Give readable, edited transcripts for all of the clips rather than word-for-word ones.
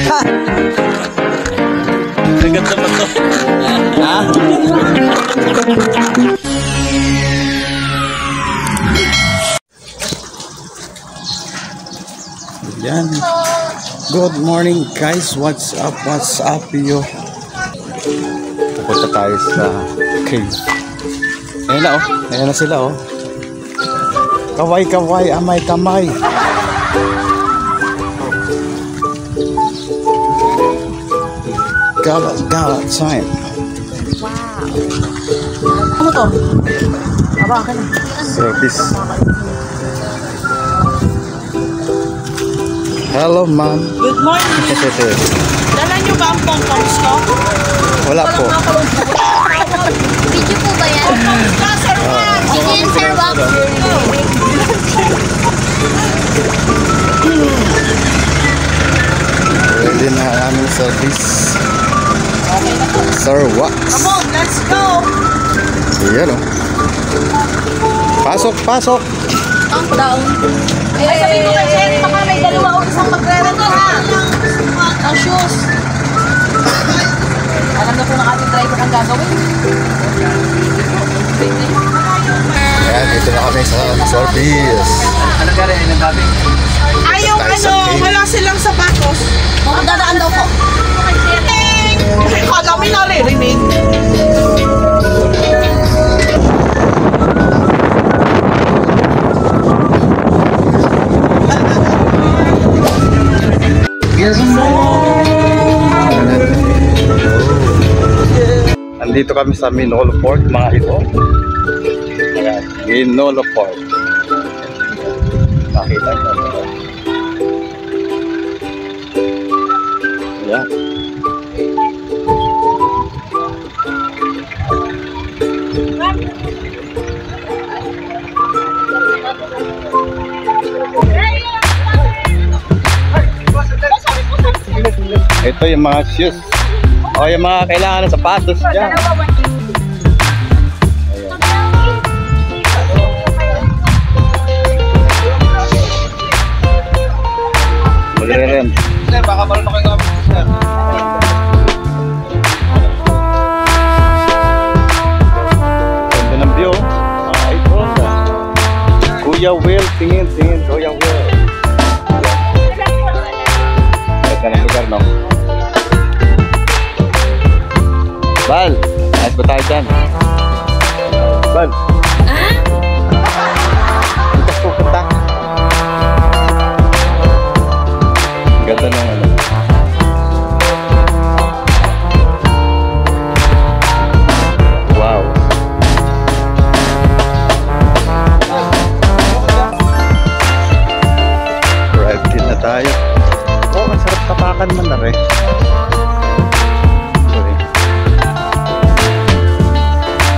Kagat na ba to? Ha? Yan. Good morning guys. What's up? What's up yo? Pupunta tayo sa cave. Ayan na oh. Ayan na sila oh. Kaway kaway, amay kamay. Gala time. Wow. Ano to? Aba, akin na. Service. Hello ma'am. Good morning. Dala nyo ba ang pong-pongs ko? Wala po. Video po ba yan? Sige yan, Sir Wax. Ready na ang aming service. Sir Wax. Come on, let's go. Ayan o. Pasok, pasok. Calm down. Ay, sabihin ko kay Jerry, baka may dalawa o isang magre-rento ha. Ang shoes. Alam na po ng ating driver ang gagawin. Ayan, dito na kami sa service. Ano ka rin? Anong gabi? Ay, yung ano, wala silang sapatos. Dadaan daw po. Kala mo naririnig. Andito kami sa Minolo Port, mga ito. Ayan, Minolo Port. Nakita nyo. Ayan. Ito yung mga shoes. O yung mga kailangan ng sapatos dyan. Magre-rent. Sir, baka marunong kayo gamit, sir. Ganda ng view. Mga ipon. Kuya Will, tingin, tingin. Kuya Will. Ganda ng lugar, no? Bal, ayos ba tayo dyan? Bal. Puntas po, punta. Ganda ng ano. Wow. Drive din na tayo. Oh, ang sarap tapakan man na rin.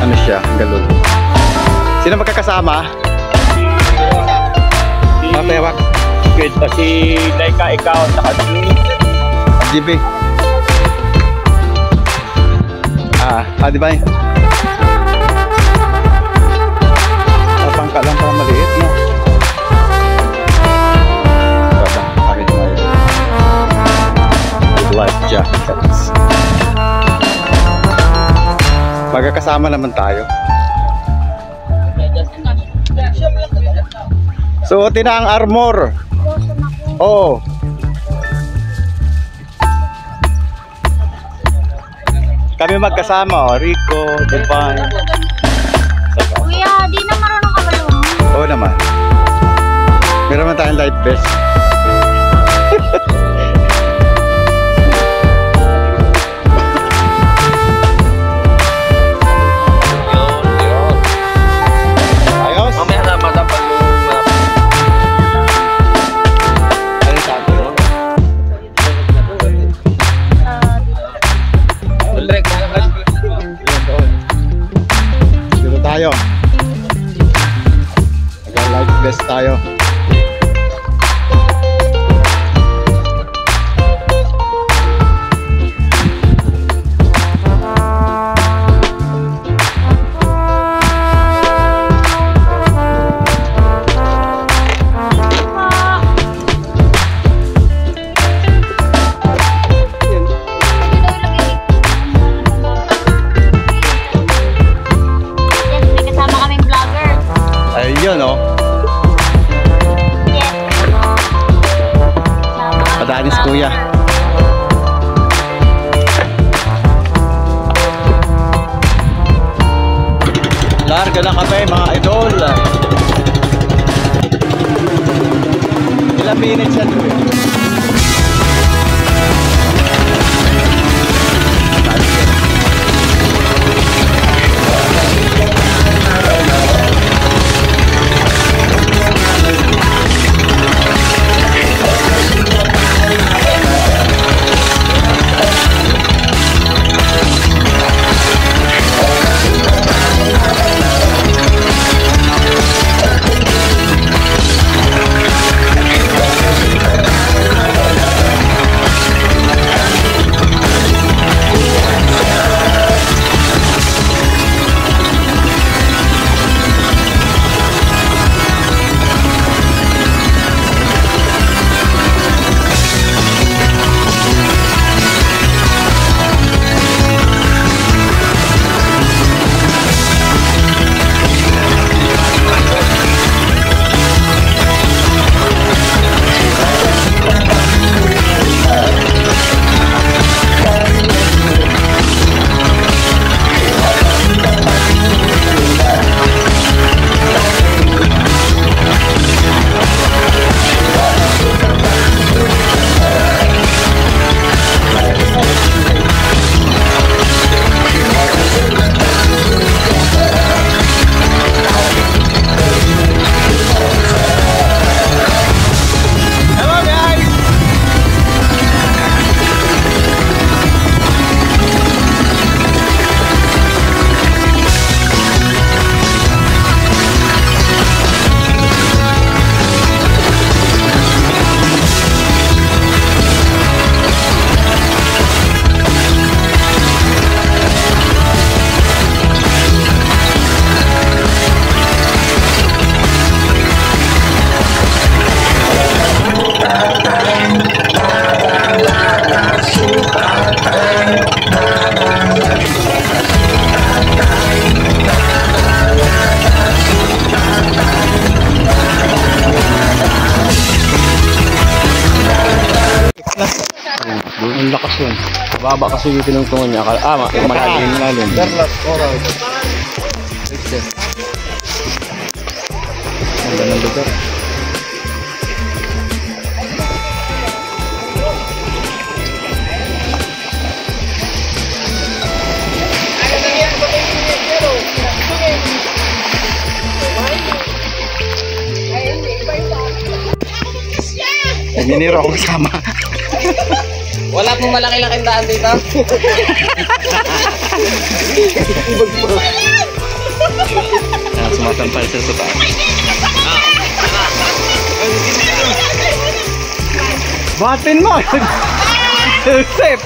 Ano siya, galon. Sino magkakasama? Matewak. Good pa si Laika, ikaw, saka si GB. Di ba? Pangka lang para maliit, no? Kami naman. With life jackets. Magkakasama naman tayo. Suotin na ang armor. Oh. Kami magkasama, oh. Rico, Divine. Kuya, di na marunong ka balong. Oo naman. Meron naman tayong life vest. Tayo. Nag-life vest tayo. Kanis kuya. Larga na kami mga idol. Ilang minutes yan kuya? Ang lakas yun. Baba kasi yung tinungtungan niya. Malalim. Darlas, oral. Ang ganda ng lugar. Nagniniro ako kasama. Wala pong malaki-laking daan dito. Sumasampal sa sopa. Batin mo! Sip!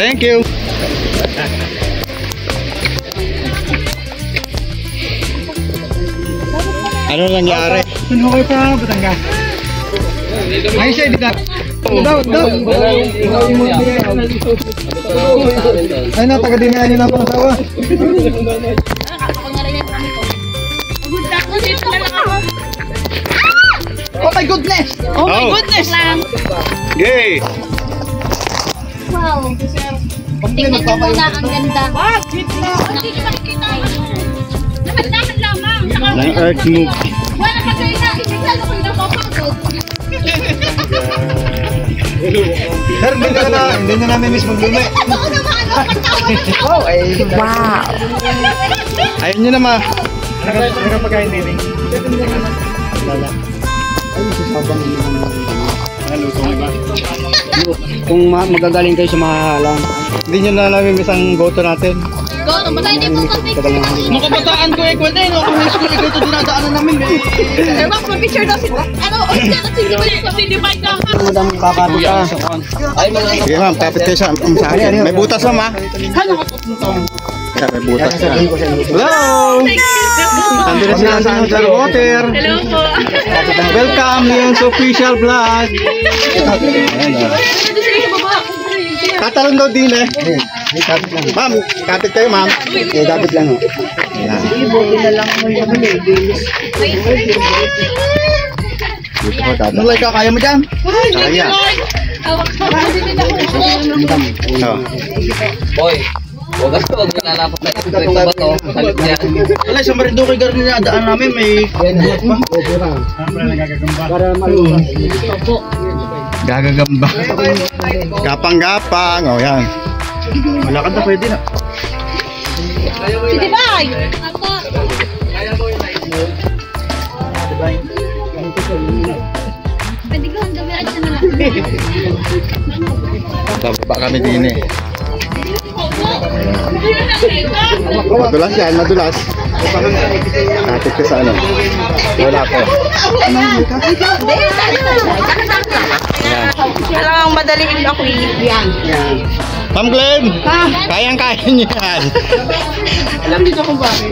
Thank you. Ano nangyari? Ano kayo pa, Batangas? Ay, siya, dito. Daw. Ay, na, taga-dinaan niyo na ang pangasawa. Oh my goodness! Oh my goodness! Yay! Wow. Tingnan niyo muna ang ganda. Hindi niyo makikita. Namandahan lamang. Ng earth move. Wala ka kayo na. Isisalo ko na papagod. Sir, hindi na namin miss maglumi. Totoo naman. Oh, ay. Wow. Ayun nyo naman. Nakapagkain din. Kung magagaling kayo sa mahahalang, hindi nyo na namin isang goto natin. Go, tumatay din po kami. Nung kabataan ko, kwenta yun. Kung high school, ito dinadaanan namin. Sir Max, mag-picture daw si... Ano, Madam kakapit ka. Sige ma'am, kapit kayo sa akin. May butas ma'am ha. May butas na. Hello! Nandito sila sa Angler Water. Hello po. Welcome Leon's official vlog. Tatalon daw din eh. Ma'am, kapit kayo ma'am. Okay, kapit lang. Anong like ka? Kaya mo dyan? Kaya. Boy, huwag mo lalapot na ito ba to? Salit yan. Alay, sa Marinduque Garden na daan namin, may buhat pa. Gagagamba. Gapang-gapang. O yan. Malakad na pwede na. Sige, bye! Pwede ko ang dami at siya na lang. Bababa kami din eh. Madulas yan, madulas. Kapit ka sa ano. Wala ko. Kailangan madaliin ako yan. Ma'am Glenn! Kayang-kaya niyo yan. Alam dito kung bakit.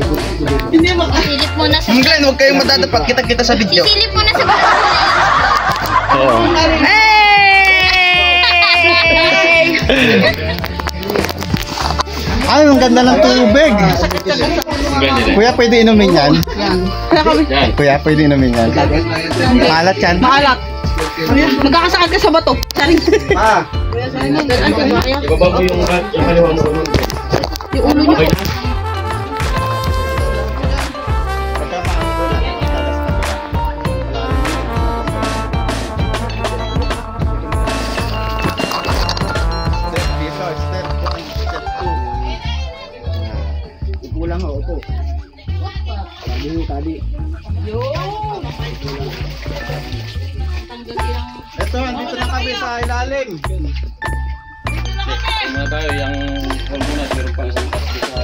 Hindi mo Sisilip mo na sa... Ma'am Glenn, huwag kayong madadapat kita-kita sa video. Sisilip mo na sa... Oo. Ay, ang ganda ng tubig. Kuya, pwede inumin yan? Kuya, pwede inumin yan? Malat yan? Maalat. Magkakasakit ka sa bato. Saring. Ibaba mo yung kaliwa mo. Yung ulo niyo. Kulang ako. Tadi. Ito, andito na kami sa ilalim. Muna tayo, yung huwag muna, pero pang isang task sa...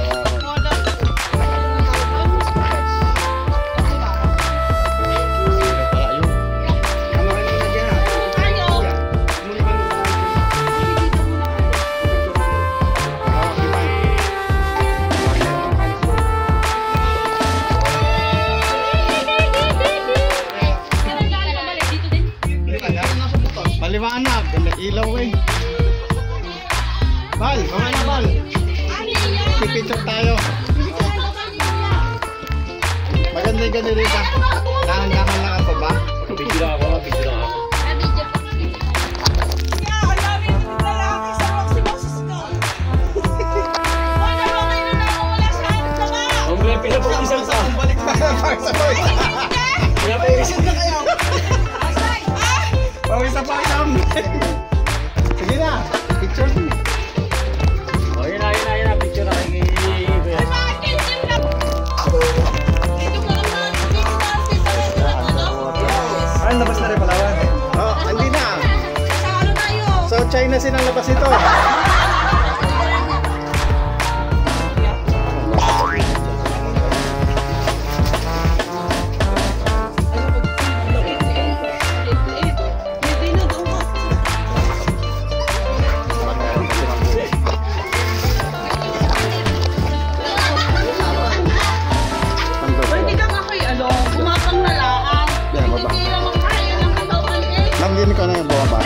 Paliwanag, may ilaw eh. Bal, mamaya na Bal. Pipicture tayo. Maganda yung ganun rin ka. Dahan-dahan lang ako ba? Picture lang ako, picture lang ako. Ang mga pinapagisang sa Balik pa sa boys. pinapagisang na kayo. Pawis pa isang. Sige na, picture. Oh, yun na, picture na kay Kuya. Ay, labas na rin Palawan. Oh, hindi na. So, China sinang labas ito. Hindi ko na yung bumaba.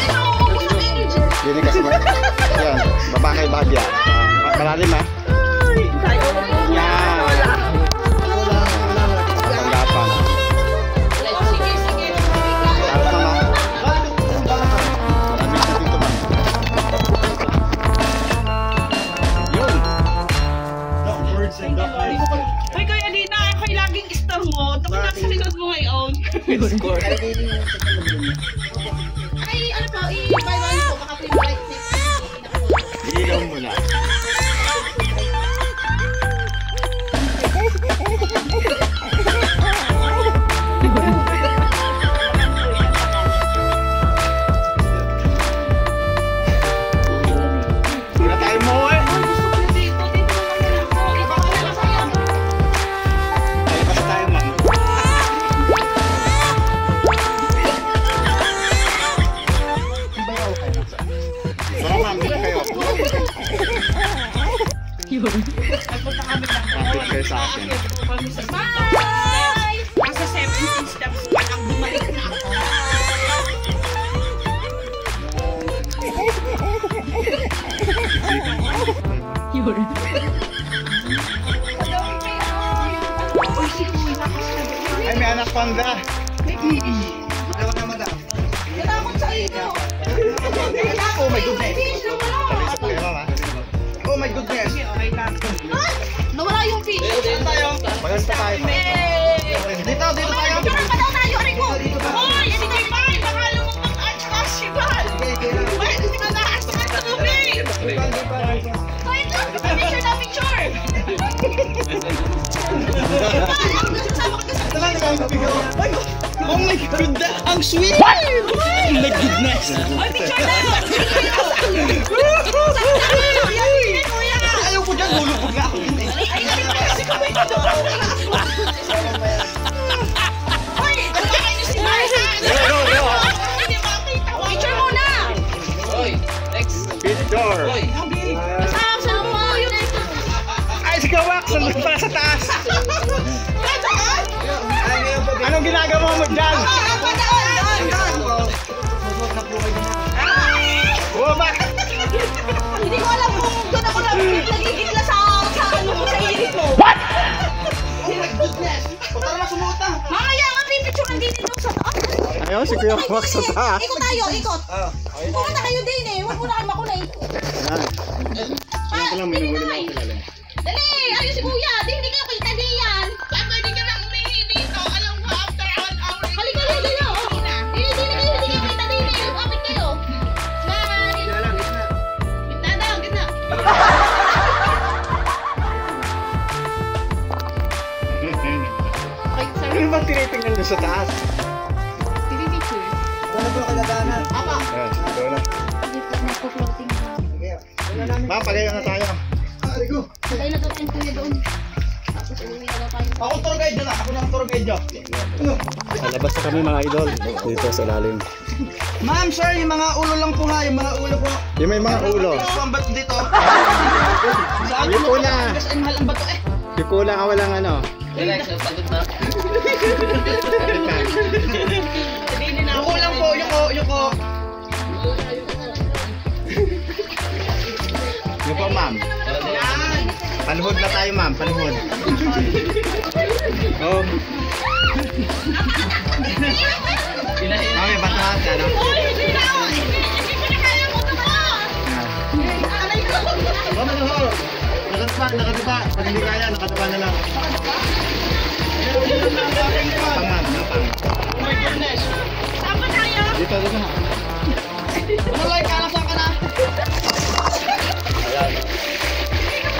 Hindi kasi yan, baba kay Bagya. Malalim ha. Yan. Kapang-gapang. Tapos na ma. Maraming sa dito ma. Yun. Hoy, Kuya Lina, ako'y laging star mo. Ako na sa likod mo ngayon. Ay, ano po, i-bye-bye po. Baka pre-bite. Ilaw mo na. Wala tayo mo eh. Tayo tayo man. Kapit kayo sa akin. Bye! Nasa 17 steps pa lang bumalik na ako. Ay, may anak panda. Natakot sa iyo. Oh my goodness. Oh my goodness. Nawala yung fish. Magas pa tayo. Dito tayo. Picture pa daw tayo, Rico. Hoy, hindi kayo pa. Baka lumutang ang festival. Bakit hindi ka na-ask sa tubig? Hoy, ito. Picture na picture. Oh my goodness. Ang sweet. Oh my goodness. Hoy, picture na. Ayaw ko dyan. Lulubog na ako. Ay, kasi kami ito. Hoy, kumakain niyo si Marisa. Hindi makita. Picture muna. Picture. Sama yun. Ay, si Kawak. Sandun pala sa taas. Anong ginagawa mo dyan? Bumaba. Hindi ko alam kung doon ako nagigitla sa ano mo, sa irit mo. What? Oh my goodness. Tara na, sumuot na. Mamaya nga, pipicture din dito sa taas. Ayaw, si Kuya Kawak sa taas. Ikot tayo, ikot. Pumunta kayo din eh. Huwag muna kayo makunay. Dali, ayun si Kuya. Hindi kayo kita diyan. Pwede ka lang umihi dito. Alam ko, after 1 hour. Halika kayo dito. Hindi kayo kita din eh. Lumapit kayo. Smile. Gitna daw, gitna. Ano bang tinitingnan doon sa taas? Pipicture. Apa? Nagpo-floating na. Ma'am, pagayon na tayo. Patay na daw yung kuya doon. Tapos uwi na daw tayo. Ako tour guide na. Ako na ang tour guide dyan. Sa labas na kami mga idol. Dito sa lalim. Ma'am, sir, yung mga ulo lang po ha. Yung mga ulo po. Yung may mga ulo. Ito ang bato dito. Saan Yung pula. Kasi mahal ang bato eh. Yung pula ka walang ano. Relax, pagod na. Yung ulang po, yung ko. Yung po, ma'am. Paluhod na tayo, ma'am. Paluhod. Oh. Ma'am, may bato ha. Ano? Hindi ko na kaya mo ito mo! Aray ko! Oh, maluhod. Nakadiba. Pag hindi kaya, nakadiba na lang. Napang, ma'am. Napang. Oh my goodness. Saan ba tayo? Dito. Malay ka na, saan ka na? Ayan.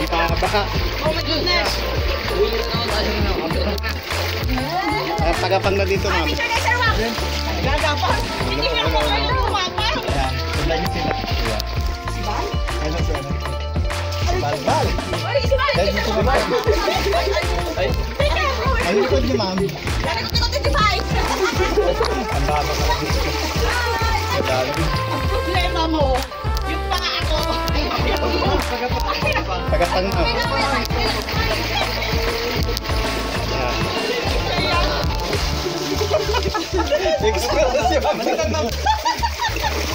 Ang papa. Oh my goodness! Tagapang na dito, ma'am. Picture na, Sir Mac! Gagapang! Hindi ko ako kayo lumapang! Ayan. Tabla niyo sila. Si Bal? Ano si ano? Balbal. Ay, si Bal! Dahil dito ba? Ano likod niyo, ma'am? Lari ko 25! Ang baba ka lang dito. Ang problema mo, yung paa ako. Tagapang na. Express yung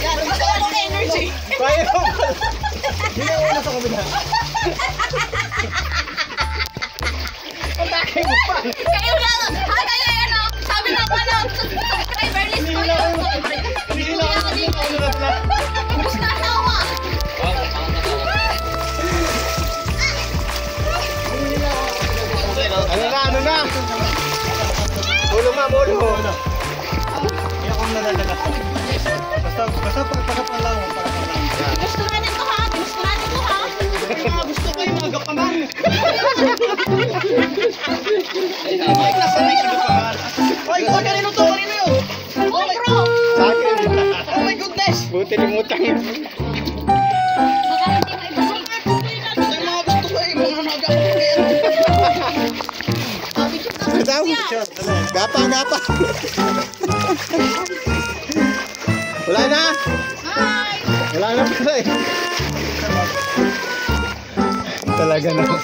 Yan, gusto ko ng energy. kaya mo ba? Hindi na una sa kabila. Atake mo pa. Kayo lang, kayo yan o. Sabi na pa na, subscriber list ko yun. Hindi na ako dito. Ubus na asawa. Ano na? Ulo ma, ulo. Hindi akong nadadagat. Basta pagpagapan lang. Gusto natin to ha, gusto natin to ha. Gusto ko yung mga gapangan. Ay, nasanay sa gapangan. Ay, kanino to? Kanino yun? Oh bro! Sa akin. Oh my goodness! Buti limutang. Baka hindi maibalik. Ang mga gusto ko yung mga nagapangan. Gapang. Wala na. Hi! Wala na pala eh. Talaga na.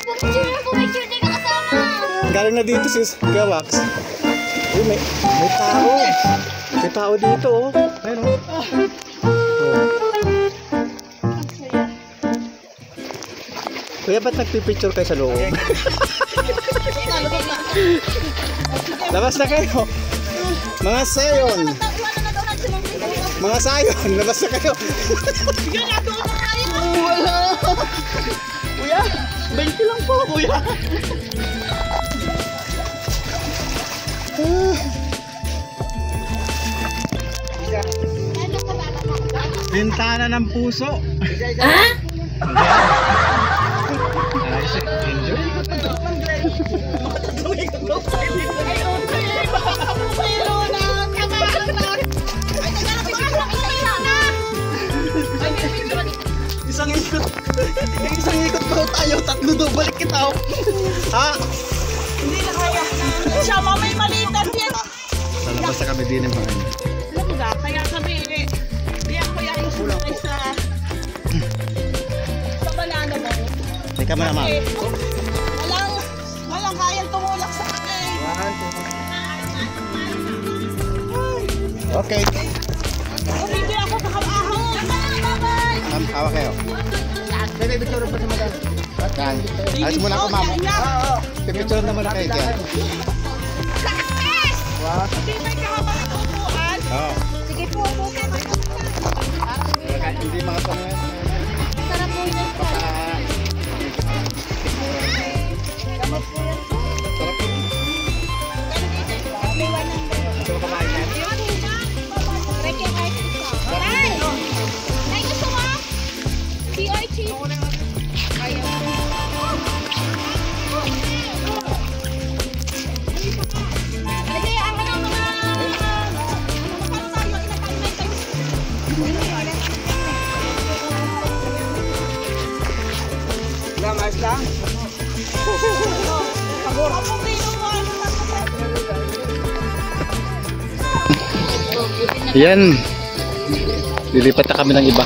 Picture din ka kasama. Galing na dito sis, Kuya Wax. Uy, may tao. May tao dito oh. Ayun oh. Kuya, ba't nagpipicture kayo sa loob? Labas na kayo. Mga sayon. Mga sayon, labas na kayo. Wala. Kuya, 20 lang po, kuya. Bintana ng puso. Isang ikot pa tayo, tatlo daw, balik kita. Ha? Hindi na kaya. Siya, mamay malitan yan. Lalabas na kami din ng mga inyo. Alam mo ba, kaya kami, di ako kaya yung sumakay sa banana mo. Teka mo naman. Walang kayang tumulak sa akin. Okay. Hindi ako sa kamahon. Bye-bye. Ma'am, hawak kayo. May picture pa sa madal. Yan. Alis muna ako, ma'am. Pipicture naman na kayo dyan. Success! Hindi may kahabang upuan. Oo. Sige po, po. Hindi mga pangalan. Sarap po yun. Yan. Lilipat na kami ng iba.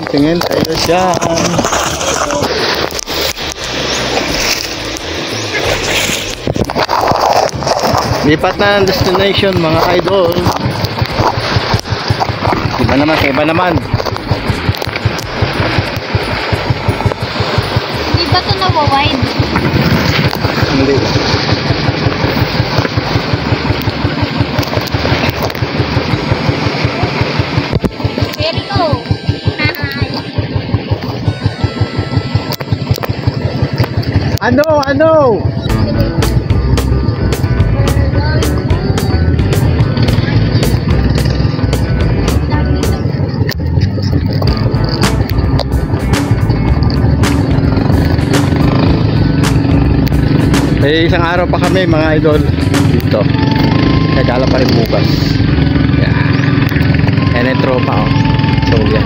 Tingin tayo dyan. Lipat na ang destination mga idol. Iba naman sa iba naman. Di ba ito nawa-wide? Hindi. Very go. Ano? May isang araw pa kami mga idol dito. Nagala pa rin bukas. Yan. Yan yung tropa oh. So yan.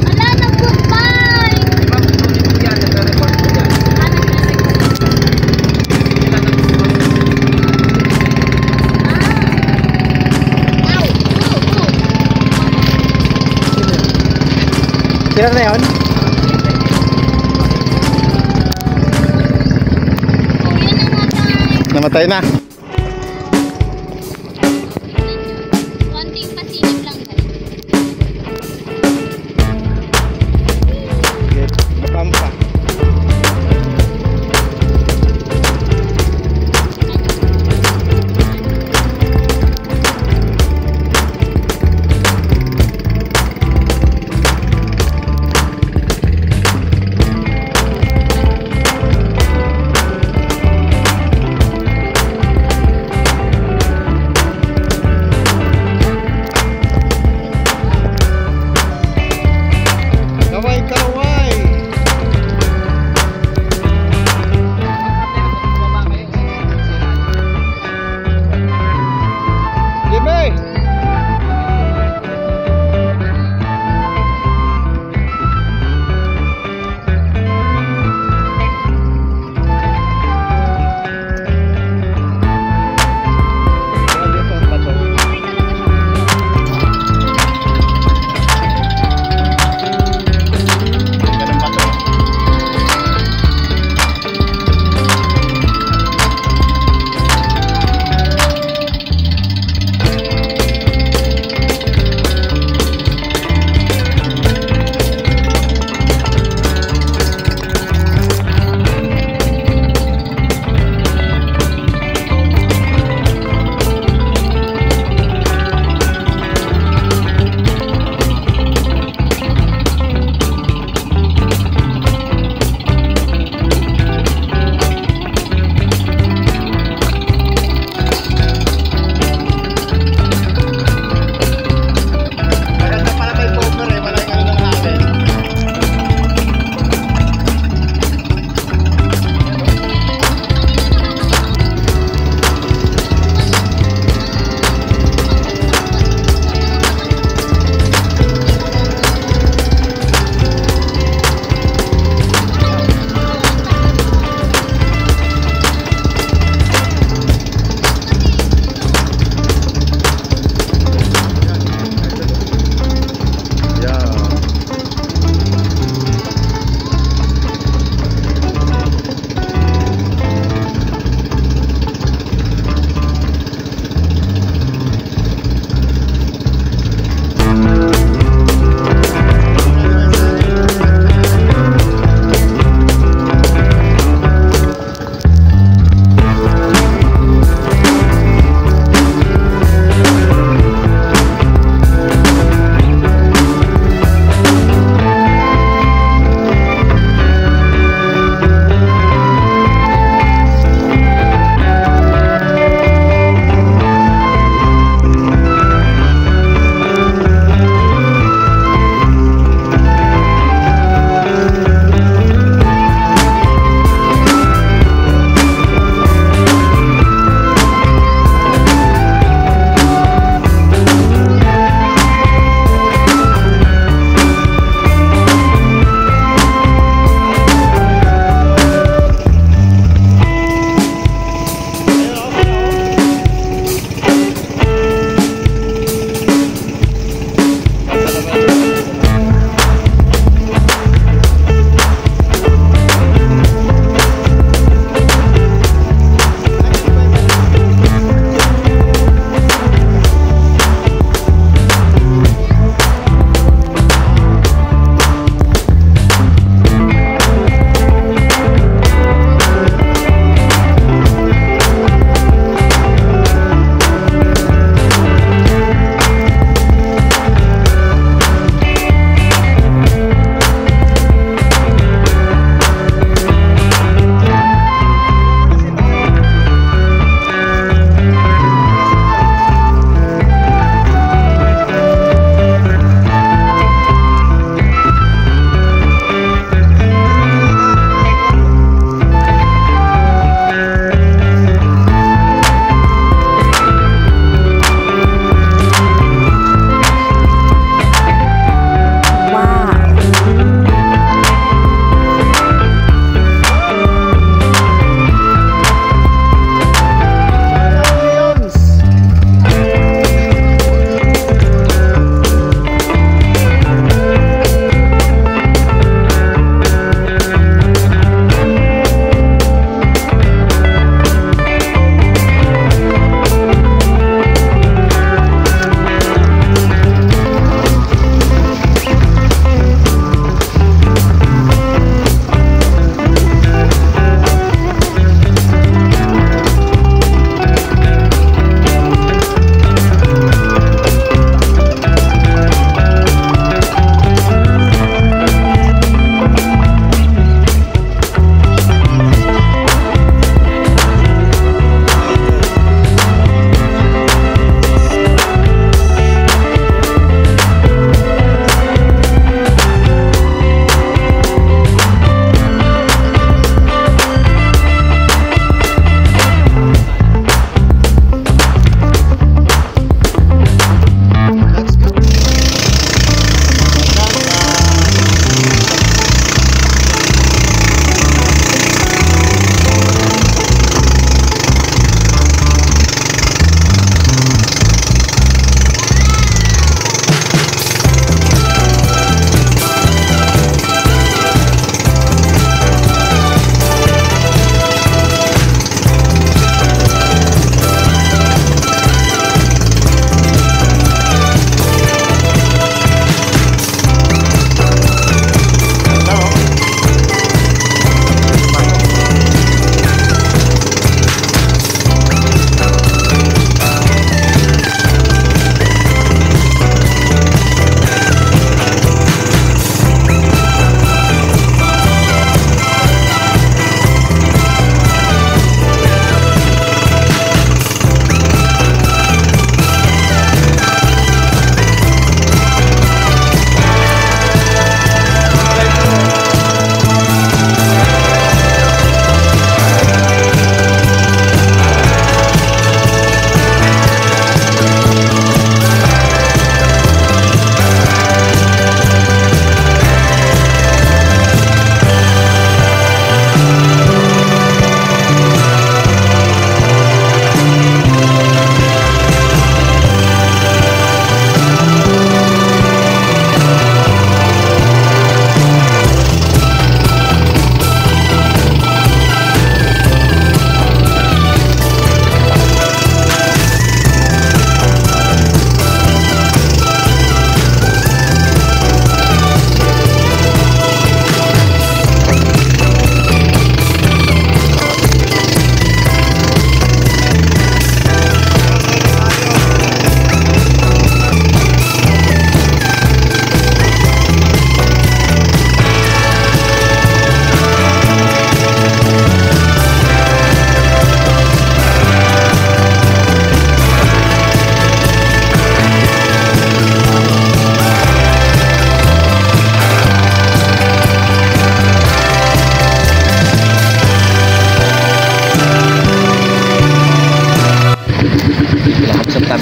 Wala na, goodbye! Sila na yun? Namatay na. Konting pasilip lang guys. Pampa.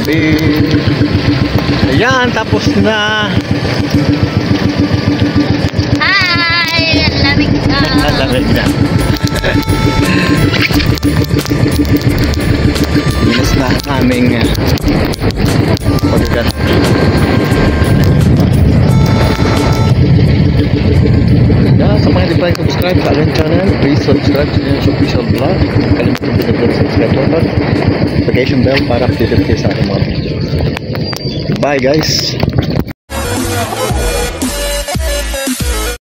gabi. Ayan, tapos na. Hi! Ang lamig na. Ang lamig na. Bilis na ang aming pagkagat. Sa mga hindi pa rin subscribe sa aking channel, please subscribe sa News Official Vlog. Kalimutan din ang subscribe button, notification bell para updated kayo sa aking mga videos. Bye guys!